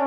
The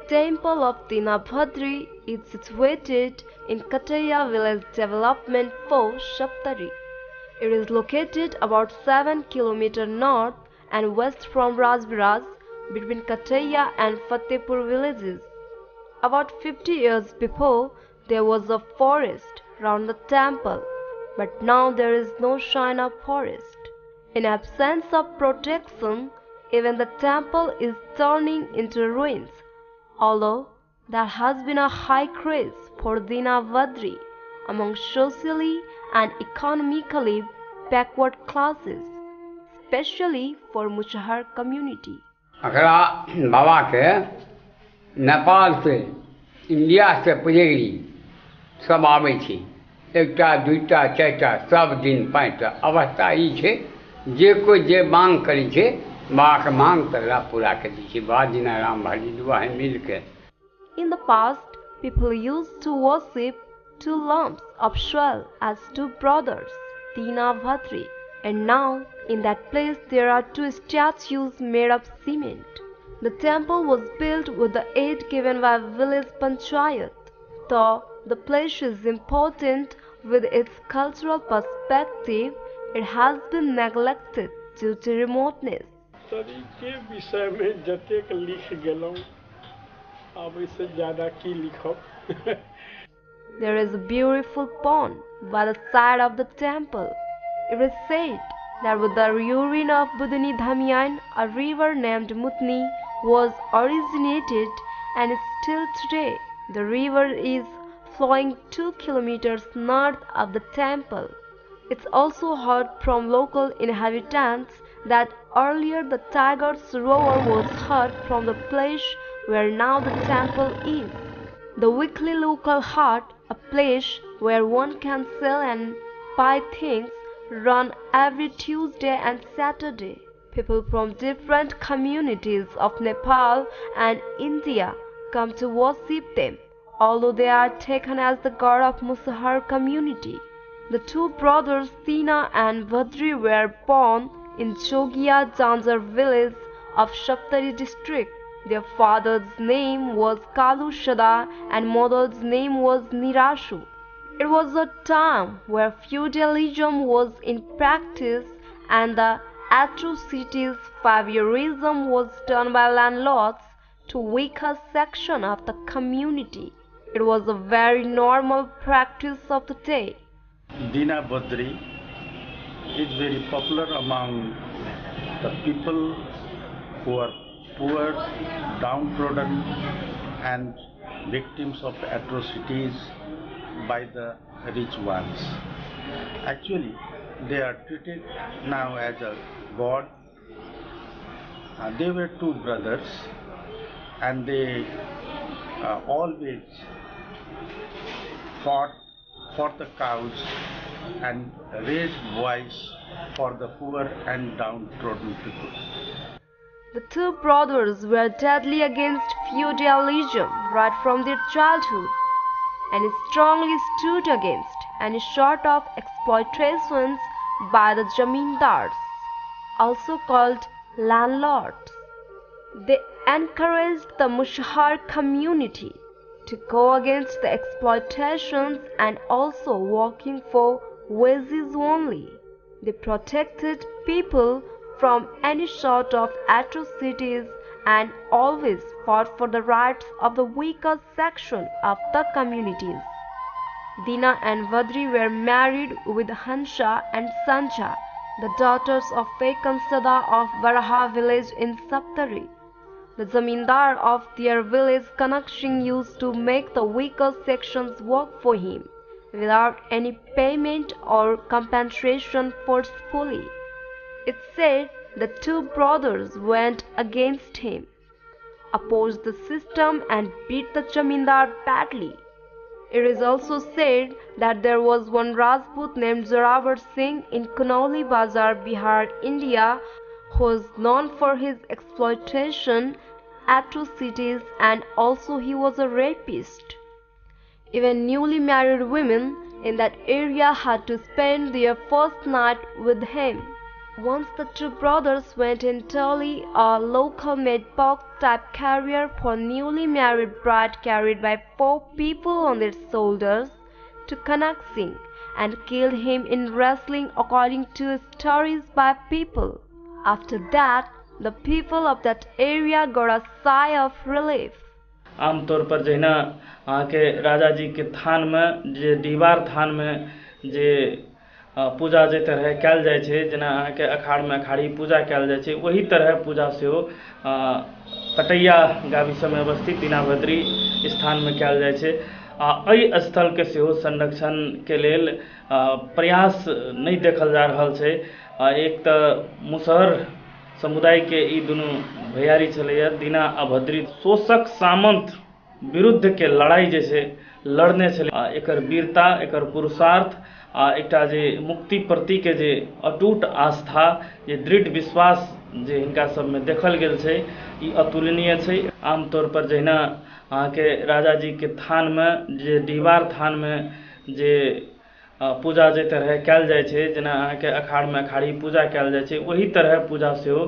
temple of Dinabhadri is situated in Kataya village development 4 Shaptari. It is located about 7 km north and west from Rajviraj between Kataya and Fatehpur villages. About 50 years before, there was a forest round the temple, but now there is no sign of forest. In absence of protection, even the temple is turning into ruins, although there has been a high craze for Dinavadri among socially and economically backward classes, especially for Mushahar community. अखरा बाबा के नेपाल से India से पुजगरी सब आबै छी एकटा दुईटा चारिटा सब दिन पाँचटा अवस्था ई छै जे कोई जे मांग करै छै बाबा के मांग तकरा पूरा करै छै बा दिना राम भाजी दुआहे मिल के. In the past, people used to worship two lumps of soil as two brothers, Dinavadri, and now in that place there are two statues made of cement. The temple was built with the aid given by village panchayat. Though the place is important with its cultural perspective, it has been neglected due to remoteness. के विषय में जतेक लिख गेलहुँ अब इससे ज़्यादा की लिखब. There is a beautiful pond by the side of the temple. It is said that with the urine of Budini Dhamiyan, a river named Mutni was originated, and still today the river is flowing 2 kilometers north of the temple. It's also heard from local inhabitants that earlier the tiger's roar was heard from the place where now the temple is. The weekly local haat, a place where one can sell and buy things, run every Tuesday and Saturday. People from different communities of Nepal and India come to worship them, although they are taken as the god of Musahar community. The two brothers Tina and Bhadri were born in Jogia Janjar village of Shaptari district. Their father's name was Kalu Shada and mother's name was Nirashu. It was a time where feudalism was in practice and the atrocities favoritism was done by landlords to weaker section of the community. It was a very normal practice of the day. Dinabhadri is very popular among the people who are poor, downtrodden and victims of atrocities by the rich ones. Actually, they are treated now as a god. They were two brothers and they always fought for the cause and raised voice for the poor and downtrodden people. The two brothers were deadly against feudalism right from their childhood and strongly stood against any sort of exploitations by the zamindars, also called landlords. They encouraged the Mushahar community to go against the exploitations and also working for wages only. They protected people from any sort of atrocities and always fought for the rights of the weaker section of the communities. Dina and Vadri were married with Hansha and Sancha, the daughters of Fekansada of Varaha village in Saptari. The zamindar of their village Kanakshing used to make the weaker sections work for him without any payment or compensation forcefully. It said the two brothers went against him, opposed the system and beat the zamindar badly. It is also said that there was one Rajput named Zorawar Singh in Kunauli Bazar, Bihar, India, who was known for his exploitation, atrocities, and also he was a rapist. Even newly married women in that area had to spend their first night with him. Once the two brothers went entirely a local-made box-type carrier for newly married bride carried by 4 people on their shoulders to Kanak Singh and killed him in wrestling according to stories by people. After that, the people of that area got a sigh of relief. आमतौर पर जहिना अहाँके राजा जी के थान में जे दीवार थान में जे पूजा जे तरह कयल जाइ छै, जेना अहाँके अखाड़ में अखाड़ी पूजा कयल जाइ छै, वही तरह पूजा सेहो कटैया गाविस में अवस्थित दीनाभद्री स्थान में कयल जाइ छै। एहि स्थल के सेहो संरक्षण के लेल प्रयास नहीं देखल जा रहल छै। एक तऽ मुसहर समुदाय के ई दुनू भैयारी छलैया, दीना आ भद्री शोषक सामंत विरुद्ध के लड़ाई जे छै लड़ने छलै। एकर वीरता, एकर पुरुषार्थ आ एकटा जे मुक्ति प्रति के जे अटूट आस्था, जे दृढ़ विश्वास जे हिनका सब में देखल गेल छै, ई अतुलनीय छै। आमतौर पर जहिना अहाँके राजा जी के थान में जे दीवार थान में जे पूजा जे तरह कयल जाइ छै, जेना अहाँके अखाड़ में अखाड़ी पूजा कयल जाइ छै, वही तरह पूजा सेहो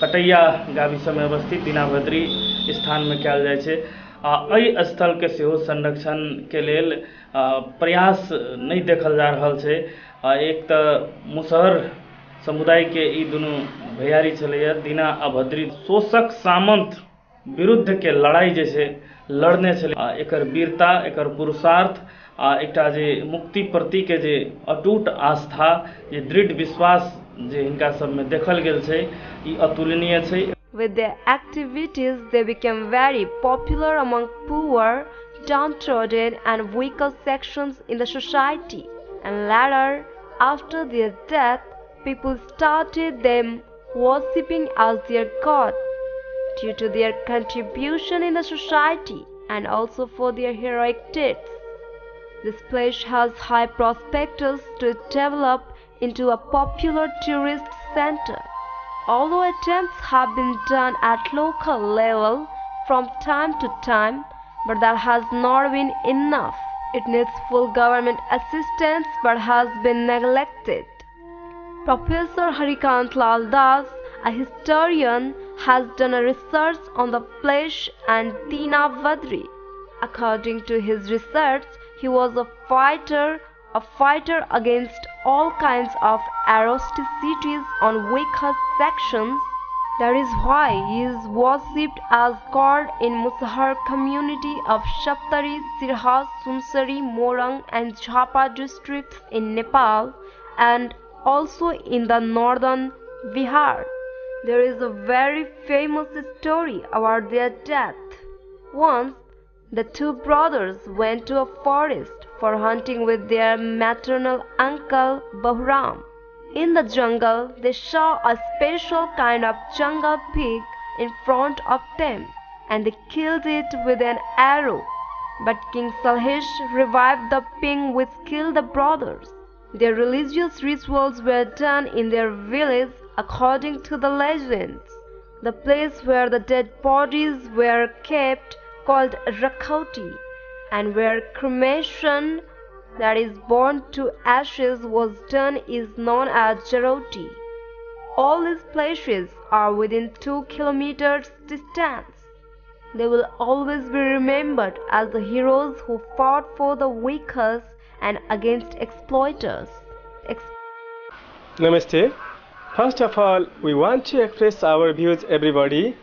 कटैया गाविस में अवस्थित दीनाभद्री स्थान में कयल जाइ छै। एहि स्थल के सेहो संरक्षण के लेल प्रयास नहीं देखल जा रहल छै। एक तऽ मुसहर समुदाय के ई दुनू भैयारी छलैया, दीना आ भद्री शोषक सामंत विरुद्ध के लड़ाई जे छै लड़ने छलै। एकर वीरता, एकर पुरुषार्थ आ एकटा जे मुक्ति प्रति के जे अटूट आस्था, जे दृढ़ विश्वास जे हिनका सब में देखल गेल छै, ई अतुलनीय छै। With their activities, they became very popular among poor, downtrodden and weaker sections in the society. And later, after their death, people started them worshipping as their god due to their contribution in the society and also for their heroic deeds. This place has high prospects to develop into a popular tourist center. Although attempts have been done at local level from time to time, but that has not been enough. It needs full government assistance but has been neglected. Professor Harikant Lal Das, a historian, has done a research on the place and Deenavadri. According to his research, he was a fighter against all kinds of atrocities on weaker sections. That is why he is worshipped as god in Musahar community of Shaptari, Sirha, Sunsari, Morang and Jhapa districts in Nepal and also in the northern Bihar. There is a very famous story about their death. Once, the two brothers went to a forest for hunting with their maternal uncle Bahram. In the jungle, they saw a special kind of jungle pig in front of them and they killed it with an arrow. But King Salhesh revived the pig which killed the brothers. Their religious rituals were done in their village according to the legends. The place where the dead bodies were kept, called Rakhauti, and where cremation, that is burnt to ashes, was done is known as Jaroti. All these places are within 2 kilometers distance. They will always be remembered as the heroes who fought for the weakers and against exploiters. Namaste. First of all, we want to express our views, everybody,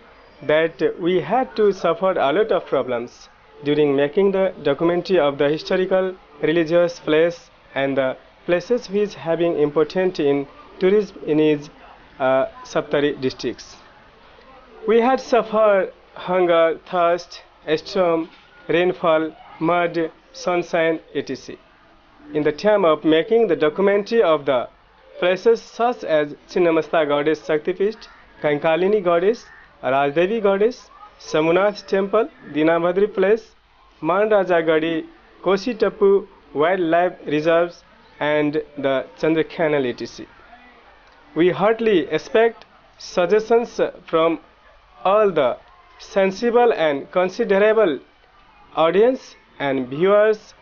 that we had to suffer a lot of problems during making the documentary of the historical religious place and the places which having important in tourism in its Saptari districts. We had suffered hunger, thirst, storm, rainfall, mud, sunshine, etc. In the time of making the documentary of the places such as Chinnamasta goddess Shaktipeeth, Kankalini goddess, Rajdevi goddess, Samunath temple, Deenavadri place, Manrajagadi, Koshitapu Wildlife Reserves, and the Chandrakhana etc. We heartily expect suggestions from all the sensible and considerable audience and viewers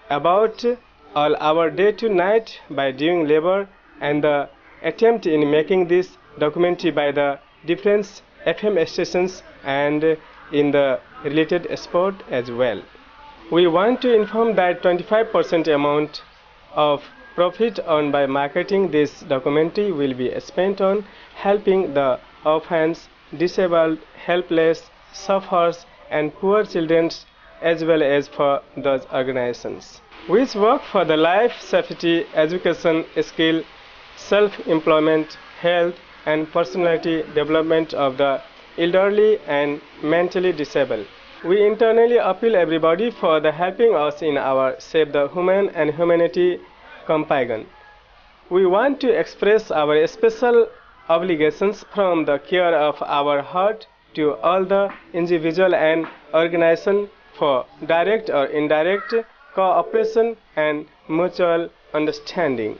about all our day to night by doing labor and the attempt in making this documentary by the different FM stations and in the related sport as well. We want to inform that 25% amount of profit earned by marketing this documentary will be spent on helping the orphans, disabled, helpless, sufferers, and poor children, as well as for those organizations which work for the life, safety, education, skill, self-employment, health, and personality development of the elderly and mentally disabled. We internally appeal everybody for the helping us in our Save the Human and Humanity campaign. We want to express our special obligations from the care of our heart to all the individual and organization for direct or indirect cooperation and mutual understanding.